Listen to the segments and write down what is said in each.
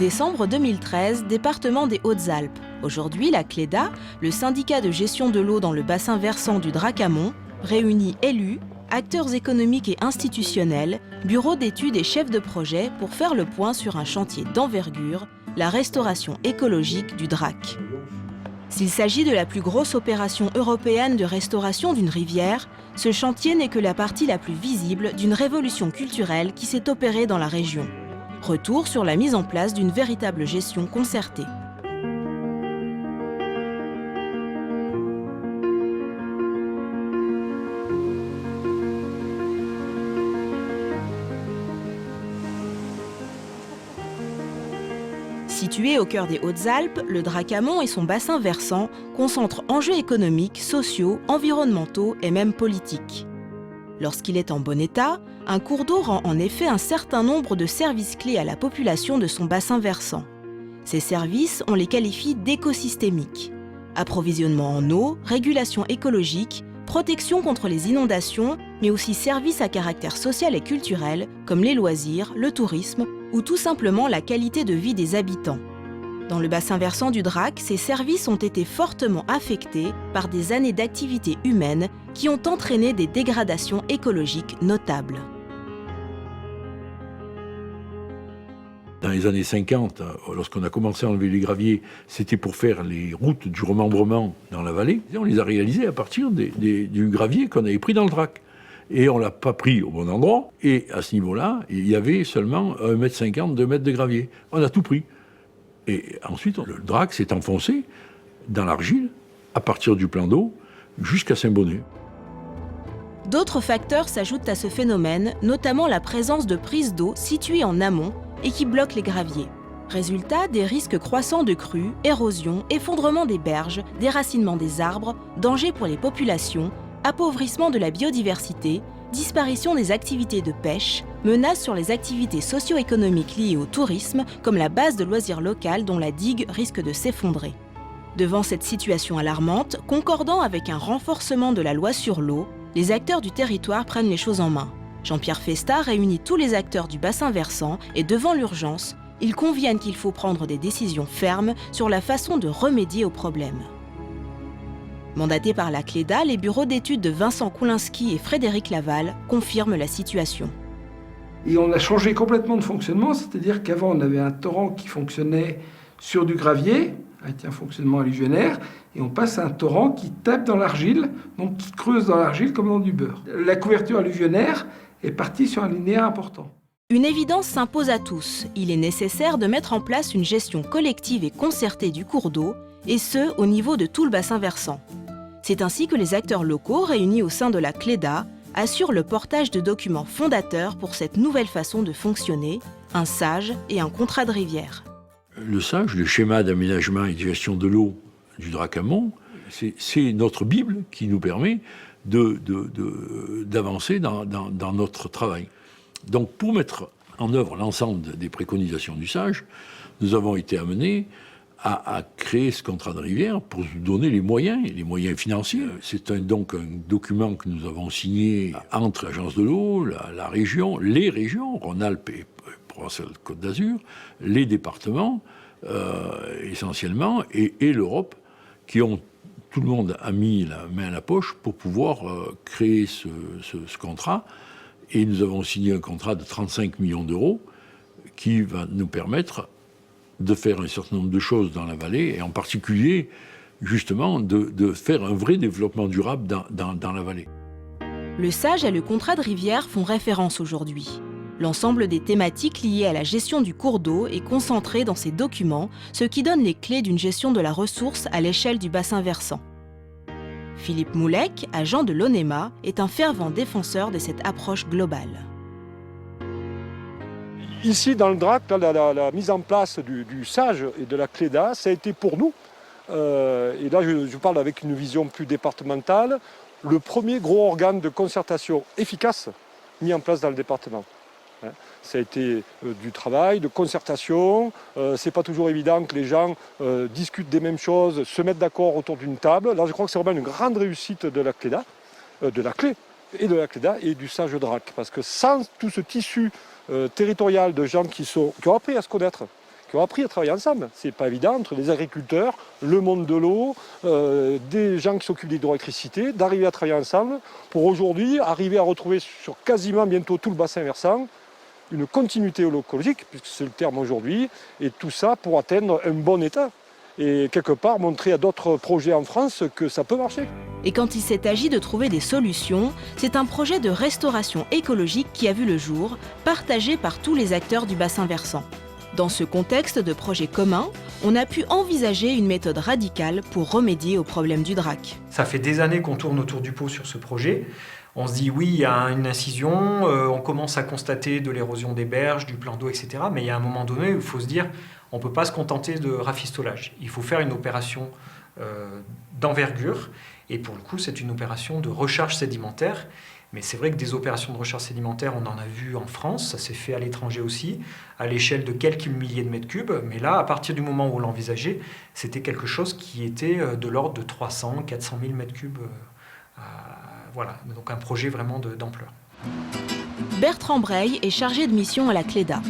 Décembre 2013, département des Hautes-Alpes. Aujourd'hui, la Cléda, le syndicat de gestion de l'eau dans le bassin versant du Drac-Amont, réunit élus, acteurs économiques et institutionnels, bureaux d'études et chefs de projet pour faire le point sur un chantier d'envergure, la restauration écologique du Drac. S'il s'agit de la plus grosse opération européenne de restauration d'une rivière, ce chantier n'est que la partie la plus visible d'une révolution culturelle qui s'est opérée dans la région. Retour sur la mise en place d'une véritable gestion concertée. Situé au cœur des Hautes-Alpes, le Drac-Amont et son bassin versant concentrent enjeux économiques, sociaux, environnementaux et même politiques. Lorsqu'il est en bon état, un cours d'eau rend en effet un certain nombre de services clés à la population de son bassin versant. Ces services, on les qualifie d'écosystémiques. Approvisionnement en eau, régulation écologique, protection contre les inondations, mais aussi services à caractère social et culturel comme les loisirs, le tourisme ou tout simplement la qualité de vie des habitants. Dans le bassin versant du Drac, ces services ont été fortement affectés par des années d'activité humaine qui ont entraîné des dégradations écologiques notables. Dans les années 50, lorsqu'on a commencé à enlever les graviers, c'était pour faire les routes du remembrement dans la vallée. Et on les a réalisées à partir du gravier qu'on avait pris dans le Drac. Et on ne l'a pas pris au bon endroit. Et à ce niveau-là, il y avait seulement 1,50 m, 2 mètres de gravier. On a tout pris. Et ensuite, le Drac s'est enfoncé dans l'argile, à partir du plan d'eau, jusqu'à Saint-Bonnet. D'autres facteurs s'ajoutent à ce phénomène, notamment la présence de prises d'eau situées en amont et qui bloquent les graviers. Résultat, des risques croissants de crues, érosion, effondrement des berges, déracinement des arbres, danger pour les populations, appauvrissement de la biodiversité, disparition des activités de pêche, menaces sur les activités socio-économiques liées au tourisme, comme la base de loisirs locale dont la digue risque de s'effondrer. Devant cette situation alarmante, concordant avec un renforcement de la loi sur l'eau, les acteurs du territoire prennent les choses en main. Jean-Pierre Festa réunit tous les acteurs du bassin versant et devant l'urgence, ils conviennent qu'il faut prendre des décisions fermes sur la façon de remédier au problème. Mandatés par la Cléda, les bureaux d'études de Vincent Koulinski et Frédéric Laval confirment la situation. Et on a changé complètement de fonctionnement, c'est-à-dire qu'avant on avait un torrent qui fonctionnait sur du gravier, avec un fonctionnement alluvionnaire, et on passe à un torrent qui tape dans l'argile, donc qui creuse dans l'argile comme dans du beurre. La couverture alluvionnaire est partie sur un linéaire important. Une évidence s'impose à tous. Il est nécessaire de mettre en place une gestion collective et concertée du cours d'eau, et ce, au niveau de tout le bassin versant. C'est ainsi que les acteurs locaux réunis au sein de la Cléda assurent le portage de documents fondateurs pour cette nouvelle façon de fonctionner, un SAGE et un contrat de rivière. Le SAGE, le schéma d'aménagement et de gestion de l'eau du Drac-Amont, c'est notre Bible qui nous permet d'avancer dans notre travail. Donc pour mettre en œuvre l'ensemble des préconisations du SAGE, nous avons été amenés à créer ce contrat de rivière pour nous donner les moyens financiers. C'est donc un document que nous avons signé entre l'Agence de l'eau, la région, les régions, Rhône-Alpes et Provence-Côte d'Azur, les départements essentiellement, et l'Europe, tout le monde a mis la main à la poche pour pouvoir créer ce contrat. Et nous avons signé un contrat de 35 millions d'euros qui va nous permettre de faire un certain nombre de choses dans la vallée, et en particulier, justement, de faire un vrai développement durable dans la vallée. Le SAGE et le contrat de rivière font référence aujourd'hui. L'ensemble des thématiques liées à la gestion du cours d'eau est concentré dans ces documents, ce qui donne les clés d'une gestion de la ressource à l'échelle du bassin versant. Philippe Moulec, agent de l'ONEMA, est un fervent défenseur de cette approche globale. Ici, dans le Drac, la mise en place du SAGE et de la Cléda, ça a été pour nous, et là je parle avec une vision plus départementale, le premier gros organe de concertation efficace mis en place dans le département. Ça a été du travail, de concertation. C'est pas toujours évident que les gens discutent des mêmes choses, se mettent d'accord autour d'une table. Là, je crois que c'est vraiment une grande réussite de la Cléda, de la Clé et de la Cléda et du SAGE Drac. Parce que sans tout ce tissu territorial de gens qui ont appris à se connaître, qui ont appris à travailler ensemble. C'est pas évident entre les agriculteurs, le monde de l'eau, des gens qui s'occupent d'hydroélectricité, d'arriver à travailler ensemble pour aujourd'hui arriver à retrouver sur quasiment bientôt tout le bassin versant une continuité écologique, puisque c'est le terme aujourd'hui, et tout ça pour atteindre un bon état. Et quelque part montrer à d'autres projets en France que ça peut marcher. Et quand il s'est agi de trouver des solutions, c'est un projet de restauration écologique qui a vu le jour, partagé par tous les acteurs du bassin versant. Dans ce contexte de projet commun, on a pu envisager une méthode radicale pour remédier au problème du drac. Ça fait des années qu'on tourne autour du pot sur ce projet. On se dit oui, il y a une incision, on commence à constater de l'érosion des berges, du plan d'eau, etc. Mais il y a un moment donné où il faut se dire on ne peut pas se contenter de rafistolage. Il faut faire une opération d'envergure. Et pour le coup, c'est une opération de recharge sédimentaire. Mais c'est vrai que des opérations de recharge sédimentaire, on en a vu en France, ça s'est fait à l'étranger aussi, à l'échelle de quelques milliers de mètres cubes. Mais là, à partir du moment où on l'envisageait, c'était quelque chose qui était de l'ordre de 300, 400 000 mètres cubes. Voilà, donc un projet vraiment d'ampleur. Bertrand Breil est chargé de mission à la Cléda.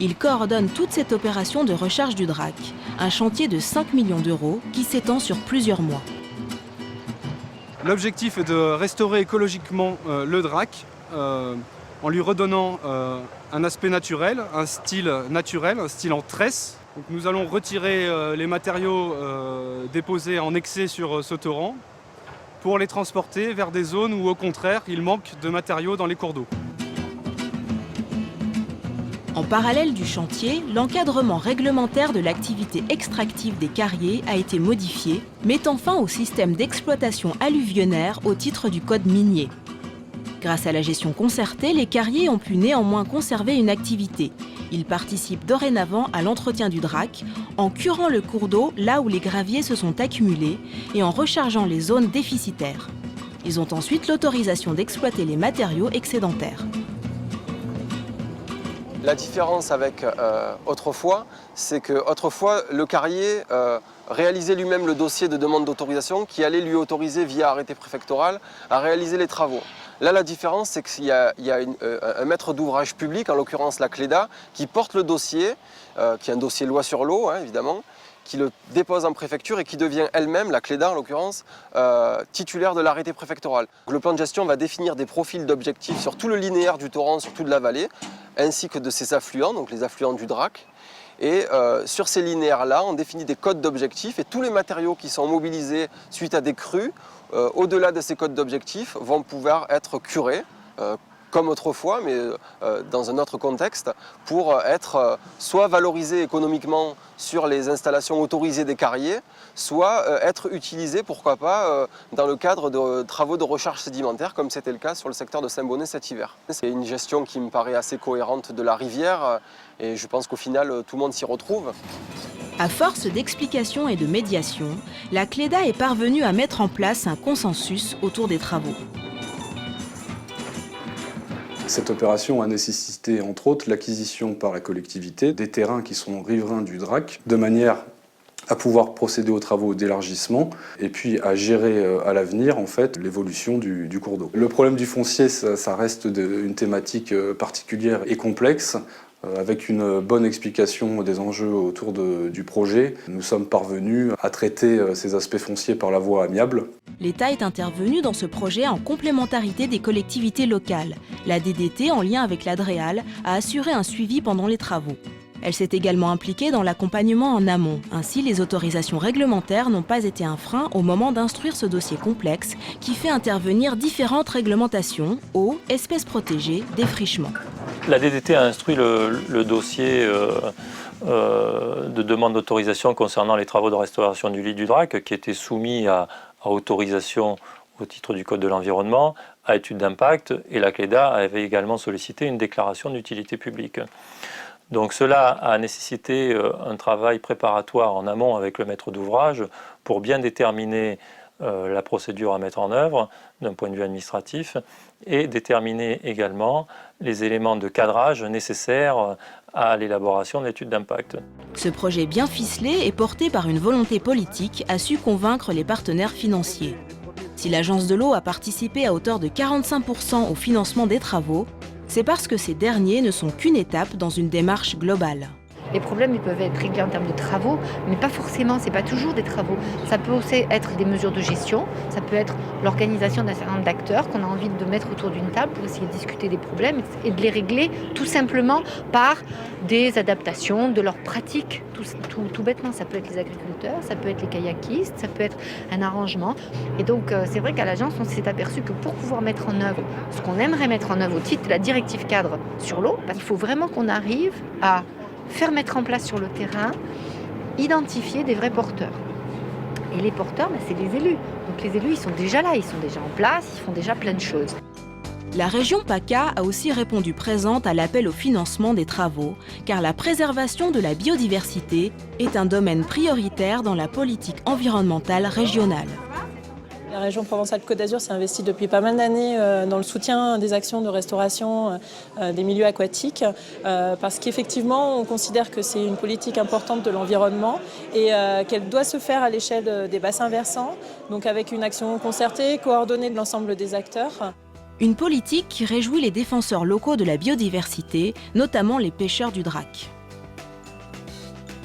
Il coordonne toute cette opération de recharge du drac, un chantier de 5 millions d'euros qui s'étend sur plusieurs mois. L'objectif est de restaurer écologiquement le drac en lui redonnant un aspect naturel, un style naturel, un style en tresse. Donc nous allons retirer les matériaux déposés en excès sur ce torrent pour les transporter vers des zones où au contraire il manque de matériaux dans les cours d'eau. En parallèle du chantier, l'encadrement réglementaire de l'activité extractive des carriers a été modifié, mettant fin au système d'exploitation alluvionnaire au titre du code minier. Grâce à la gestion concertée, les carriers ont pu néanmoins conserver une activité. Ils participent dorénavant à l'entretien du drac, en curant le cours d'eau là où les graviers se sont accumulés et en rechargeant les zones déficitaires. Ils ont ensuite l'autorisation d'exploiter les matériaux excédentaires. La différence avec autrefois, c'est qu'autrefois, le carrier réalisait lui-même le dossier de demande d'autorisation qui allait lui autoriser via arrêté préfectoral à réaliser les travaux. Là, la différence, c'est qu'il y a un maître d'ouvrage public, en l'occurrence la Cléda, qui porte le dossier, qui est un dossier loi sur l'eau, hein, évidemment, qui le dépose en préfecture et qui devient elle-même, la Cléda en l'occurrence, titulaire de l'arrêté préfectoral. Le plan de gestion va définir des profils d'objectifs sur tout le linéaire du torrent, sur toute la vallée, ainsi que de ses affluents, donc les affluents du drac. Et sur ces linéaires-là, on définit des codes d'objectifs et tous les matériaux qui sont mobilisés suite à des crues, au-delà de ces codes d'objectifs, vont pouvoir être curés, comme autrefois, mais dans un autre contexte, pour être soit valorisés économiquement sur les installations autorisées des carriers, soit être utilisés, pourquoi pas, dans le cadre de travaux de recharge sédimentaire, comme c'était le cas sur le secteur de Saint-Bonnet cet hiver. C'est une gestion qui me paraît assez cohérente de la rivière, et je pense qu'au final, tout le monde s'y retrouve. À force d'explications et de médiation, la Cléda est parvenue à mettre en place un consensus autour des travaux. Cette opération a nécessité, entre autres, l'acquisition par la collectivité des terrains qui sont riverains du drac, de manière à pouvoir procéder aux travaux d'élargissement et puis à gérer à l'avenir en fait l'évolution du cours d'eau. Le problème du foncier, ça reste une thématique particulière et complexe. Avec une bonne explication des enjeux autour du projet, nous sommes parvenus à traiter ces aspects fonciers par la voie amiable. L'État est intervenu dans ce projet en complémentarité des collectivités locales. La DDT, en lien avec l'Adréal, a assuré un suivi pendant les travaux. Elle s'est également impliquée dans l'accompagnement en amont. Ainsi, les autorisations réglementaires n'ont pas été un frein au moment d'instruire ce dossier complexe qui fait intervenir différentes réglementations, eau, espèces protégées, défrichement. La DDT a instruit le dossier de demande d'autorisation concernant les travaux de restauration du lit du drac qui était soumis à autorisation au titre du Code de l'environnement, à étude d'impact, et la Cléda avait également sollicité une déclaration d'utilité publique. Donc cela a nécessité un travail préparatoire en amont avec le maître d'ouvrage pour bien déterminer la procédure à mettre en œuvre d'un point de vue administratif et déterminer également les éléments de cadrage nécessaires à l'élaboration de l'étude d'impact. Ce projet bien ficelé et porté par une volonté politique a su convaincre les partenaires financiers. Si l'Agence de l'eau a participé à hauteur de 45% au financement des travaux, c'est parce que ces derniers ne sont qu'une étape dans une démarche globale. Les problèmes, ils peuvent être réglés en termes de travaux, mais pas forcément, c'est pas toujours des travaux. Ça peut aussi être des mesures de gestion, ça peut être l'organisation d'un certain nombre d'acteurs qu'on a envie de mettre autour d'une table pour essayer de discuter des problèmes et de les régler tout simplement par des adaptations de leurs pratiques. Tout bêtement, ça peut être les agriculteurs, ça peut être les kayakistes, ça peut être un arrangement. Et donc, c'est vrai qu'à l'agence, on s'est aperçu que pour pouvoir mettre en œuvre ce qu'on aimerait mettre en œuvre au titre de la directive cadre sur l'eau, il faut vraiment qu'on arrive à faire mettre en place sur le terrain, identifier des vrais porteurs. Et les porteurs, c'est les élus. Donc les élus, ils sont déjà là, ils sont déjà en place, ils font déjà plein de choses. La région PACA a aussi répondu présente à l'appel au financement des travaux, car la préservation de la biodiversité est un domaine prioritaire dans la politique environnementale régionale. La région Provence-Alpes-Côte d'Azur s'est investie depuis pas mal d'années dans le soutien des actions de restauration des milieux aquatiques parce qu'effectivement on considère que c'est une politique importante de l'environnement et qu'elle doit se faire à l'échelle des bassins versants, donc avec une action concertée, coordonnée de l'ensemble des acteurs. Une politique qui réjouit les défenseurs locaux de la biodiversité, notamment les pêcheurs du Drac.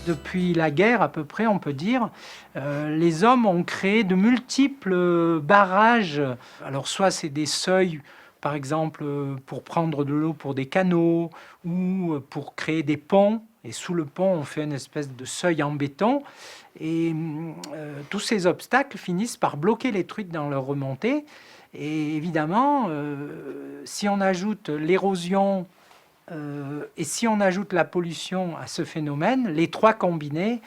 Depuis la guerre, à peu près, on peut dire, les hommes ont créé de multiples barrages. Alors, soit c'est des seuils, par exemple, pour prendre de l'eau pour des canaux, ou pour créer des ponts. Et sous le pont, on fait une espèce de seuil en béton. Et tous ces obstacles finissent par bloquer les truites dans leur remontée. Et évidemment, si on ajoute l'érosion, et si on ajoute la pollution à ce phénomène, les trois combinés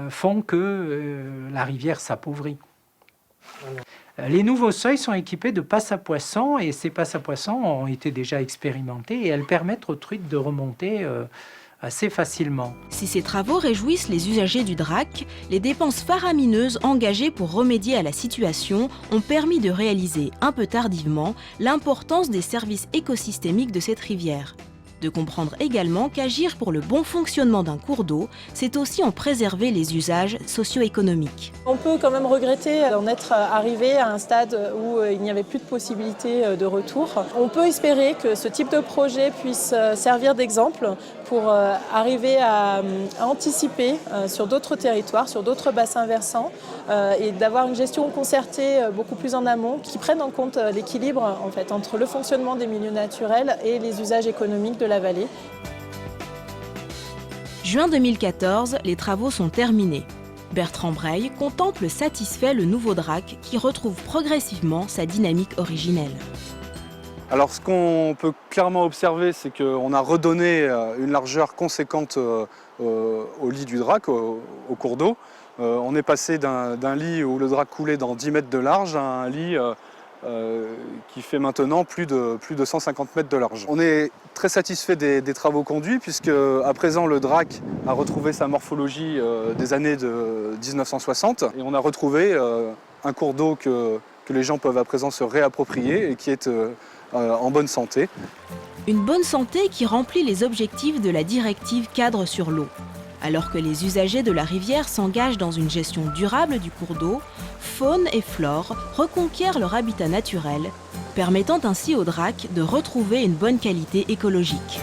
font que la rivière s'appauvrit. Les nouveaux seuils sont équipés de passes à poissons et ces passes à poissons ont été déjà expérimentées et elles permettent aux truites de remonter assez facilement. Si ces travaux réjouissent les usagers du Drac, les dépenses faramineuses engagées pour remédier à la situation ont permis de réaliser un peu tardivement l'importance des services écosystémiques de cette rivière. De comprendre également qu'agir pour le bon fonctionnement d'un cours d'eau, c'est aussi en préserver les usages socio-économiques. On peut quand même regretter d'en être arrivé à un stade où il n'y avait plus de possibilité de retour. On peut espérer que ce type de projet puisse servir d'exemple pour arriver à anticiper sur d'autres territoires, sur d'autres bassins versants et d'avoir une gestion concertée beaucoup plus en amont qui prenne en compte l'équilibre en fait, entre le fonctionnement des milieux naturels et les usages économiques de la vallée. Juin 2014, les travaux sont terminés. Bertrand Breil contemple satisfait le nouveau Drac qui retrouve progressivement sa dynamique originelle. Alors ce qu'on peut clairement observer, c'est qu'on a redonné une largeur conséquente au lit du Drac, au cours d'eau. On est passé d'un lit où le Drac coulait dans 10 mètres de large à un lit qui fait maintenant plus de 150 mètres de large. On est très satisfait des travaux conduits puisque à présent le Drac a retrouvé sa morphologie des années de 1960 et on a retrouvé un cours d'eau que les gens peuvent à présent se réapproprier et qui est en bonne santé. Une bonne santé qui remplit les objectifs de la directive cadre sur l'eau. Alors que les usagers de la rivière s'engagent dans une gestion durable du cours d'eau, faune et flore reconquièrent leur habitat naturel, permettant ainsi au Drac de retrouver une bonne qualité écologique.